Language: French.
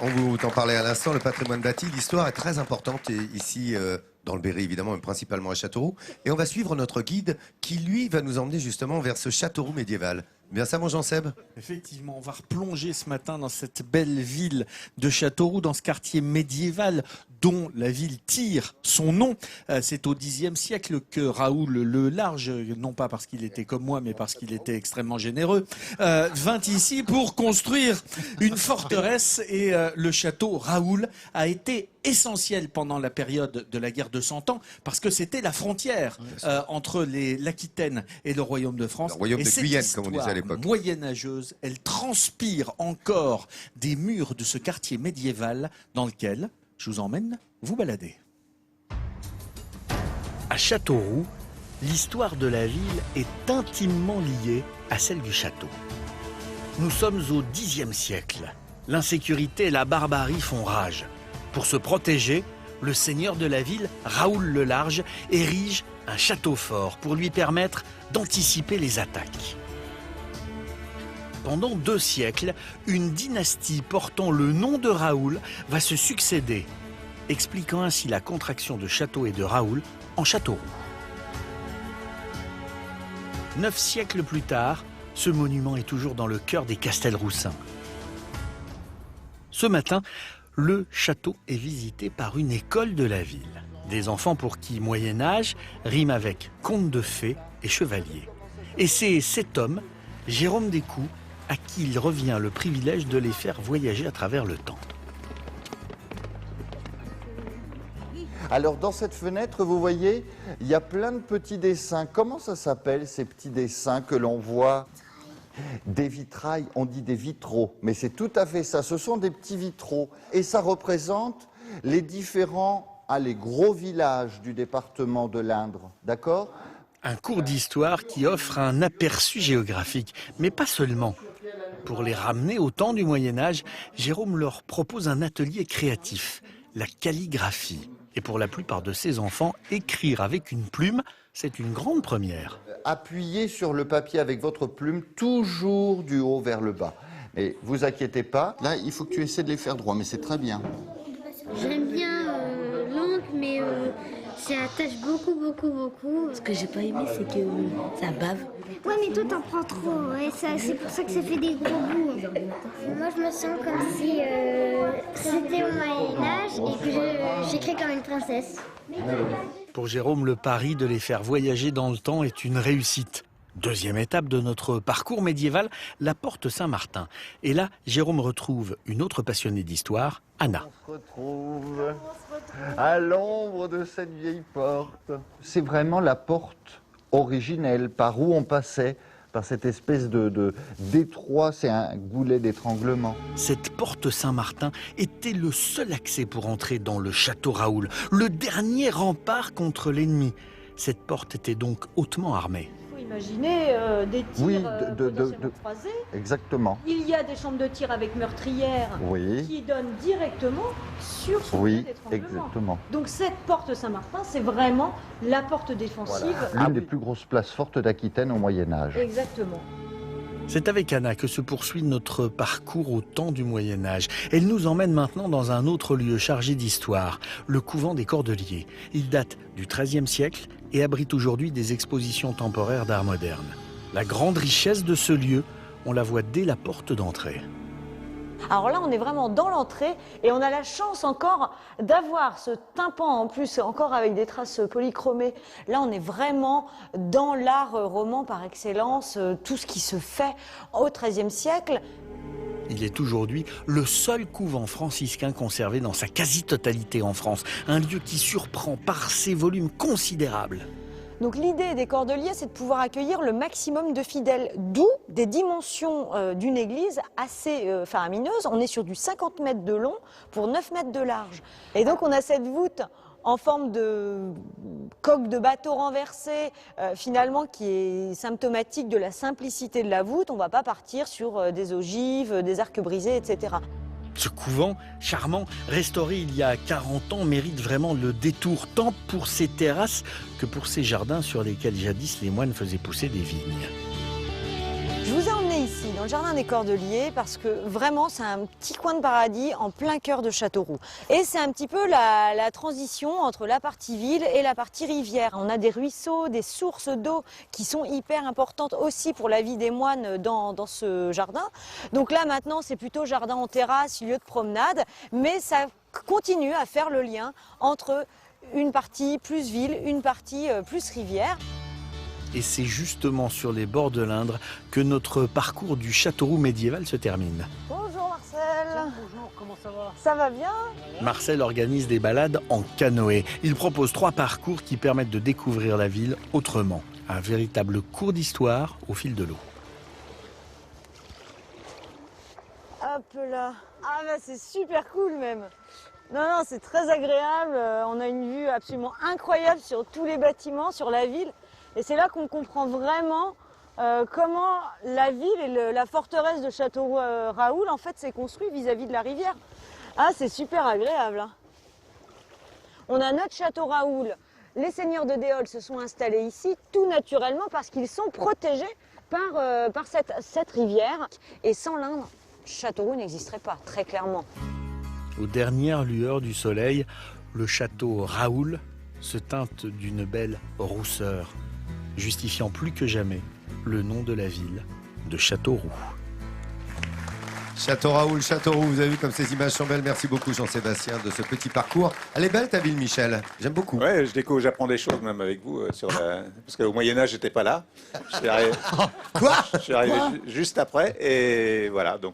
on vous en parlait à l'instant, le patrimoine bâti, l'histoire est très importante ici dans le Berry évidemment, mais principalement à Châteauroux. Et on va suivre notre guide qui lui va nous emmener justement vers ce Châteauroux médiéval. Bien ça mon Jean-Seb? Effectivement, on va replonger ce matin dans cette belle ville de Châteauroux, dans ce quartier médiéval dont la ville tire son nom. C'est au Xe siècle que Raoul le Large, non pas parce qu'il était comme moi, mais parce qu'il était extrêmement généreux, vint ici pour construire une forteresse. Et le château Raoul a été essentiel pendant la période de la guerre de 100 ans, parce que c'était la frontière entre l'Aquitaine et le royaume de France. Le royaume de Guyenne, comme on disait à l'époque. Moyenâgeuse, elle transpire encore des murs de ce quartier médiéval dans lequel je vous emmène vous balader. À Châteauroux, l'histoire de la ville est intimement liée à celle du château. Nous sommes au Xe siècle. L'insécurité et la barbarie font rage. Pour se protéger, le seigneur de la ville, Raoul le Large, érige un château fort pour lui permettre d'anticiper les attaques. Pendant 2 siècles, une dynastie portant le nom de Raoul va se succéder, expliquant ainsi la contraction de château et de Raoul en Châteauroux. 9 siècles plus tard, ce monument est toujours dans le cœur des Castelroussins. Ce matin, le château est visité par une école de la ville. Des enfants pour qui Moyen-Âge rime avec conte de fées et chevalier. Et c'est cet homme, Jérôme Descoux, à qui il revient le privilège de les faire voyager à travers le temps. Alors dans cette fenêtre, vous voyez, il y a plein de petits dessins. Comment ça s'appelle ces petits dessins que l'on voit? Des vitrailles, on dit des vitraux, mais c'est tout à fait ça, ce sont des petits vitraux. Et ça représente les différents, les gros villages du département de l'Indre, d'accord? Un cours d'histoire qui offre un aperçu géographique, mais pas seulement. Pour les ramener au temps du Moyen-Âge, Jérôme leur propose un atelier créatif, la calligraphie. Et pour la plupart de ses enfants, écrire avec une plume, c'est une grande première. Appuyez sur le papier avec votre plume, toujours du haut vers le bas. Mais vous inquiétez pas, là il faut que tu essaies de les faire droit, mais c'est très bien. J'aime bien l'encre, mais ça attache beaucoup. Ce que j'ai pas aimé, c'est que ça bave. Ouais, mais toi t'en prends trop, et c'est pour ça que ça fait des gros bouts. Moi je me sens comme si c'était au Moyen-Âge et que j'écris comme une princesse. Pour Jérôme, le pari de les faire voyager dans le temps est une réussite. Deuxième étape de notre parcours médiéval, la porte Saint-Martin. Et là, Jérôme retrouve une autre passionnée d'histoire, Anna. On se retrouve à l'ombre de cette vieille porte. C'est vraiment la porte originelle par où on passait, par cette espèce de détroit, c'est un goulet d'étranglement. Cette porte Saint-Martin était le seul accès pour entrer dans le château Raoul, le dernier rempart contre l'ennemi. Cette porte était donc hautement armée. Imaginez des tirs croisés. Exactement. Il y a des chambres de tir avec meurtrières qui donnent directement sur ce lieu d'étranglement. Exactement. Donc cette porte Saint-Martin, c'est vraiment la porte défensive. L'une des plus grosses places fortes d'Aquitaine au Moyen-Âge. Exactement. C'est avec Anna que se poursuit notre parcours au temps du Moyen-Âge. Elle nous emmène maintenant dans un autre lieu chargé d'histoire, le couvent des Cordeliers. Il date du XIIIe siècle et abrite aujourd'hui des expositions temporaires d'art moderne. La grande richesse de ce lieu, on la voit dès la porte d'entrée. Alors là, on est vraiment dans l'entrée et on a la chance encore d'avoir ce tympan en plus, encore avec des traces polychromées. Là, on est vraiment dans l'art roman par excellence, tout ce qui se fait au XIIIe siècle. Il est aujourd'hui le seul couvent franciscain conservé dans sa quasi-totalité en France. Un lieu qui surprend par ses volumes considérables. Donc l'idée des Cordeliers, c'est de pouvoir accueillir le maximum de fidèles, d'où des dimensions d'une église assez faramineuses. On est sur du 50 mètres de long pour 9 mètres de large. Et donc on a cette voûte en forme de coque de bateau renversée, finalement qui est symptomatique de la simplicité de la voûte. On ne va pas partir sur des ogives, des arcs brisés, etc. Ce couvent, charmant, restauré il y a 40 ans, mérite vraiment le détour, tant pour ses terrasses que pour ses jardins sur lesquels jadis les moines faisaient pousser des vignes. Je vous ai emmené ici, dans le jardin des Cordeliers, parce que vraiment, c'est un petit coin de paradis en plein cœur de Châteauroux. Et c'est un petit peu la transition entre la partie ville et la partie rivière. On a des ruisseaux, des sources d'eau qui sont hyper importantes aussi pour la vie des moines dans ce jardin. Donc là, maintenant, c'est plutôt jardin en terrasse, lieu de promenade, mais ça continue à faire le lien entre une partie plus ville, une partie plus rivière. Et c'est justement sur les bords de l'Indre que notre parcours du Châteauroux médiéval se termine. Bonjour Marcel. Bonjour, comment ça va? Ça va bien? Marcel organise des balades en canoë. Il propose 3 parcours qui permettent de découvrir la ville autrement. Un véritable cours d'histoire au fil de l'eau. Hop là. Ah bah c'est super cool même. Non, c'est très agréable. On a une vue absolument incroyable sur tous les bâtiments, sur la ville. Et c'est là qu'on comprend vraiment comment la ville et la forteresse de Châteauroux-Raoul en fait s'est construite vis-à-vis de la rivière. Ah, c'est super agréable. Hein. On a notre château Raoul. Les seigneurs de Déol se sont installés ici tout naturellement parce qu'ils sont protégés par cette rivière. Et sans l'Indre, Châteauroux n'existerait pas, très clairement. Aux dernières lueurs du soleil, le château Raoul se teinte d'une belle rousseur, justifiant plus que jamais le nom de la ville de Châteauroux. Château-Raoul, Châteauroux, vous avez vu comme ces images sont belles. Merci beaucoup Jean-Sébastien de ce petit parcours. Elle est belle ta ville, Michel. J'aime beaucoup. Ouais, je découvre, j'apprends des choses même avec vous parce qu'au Moyen-Âge, j'étais pas là. Je suis arrivé, Quoi je suis arrivé juste après et voilà. Donc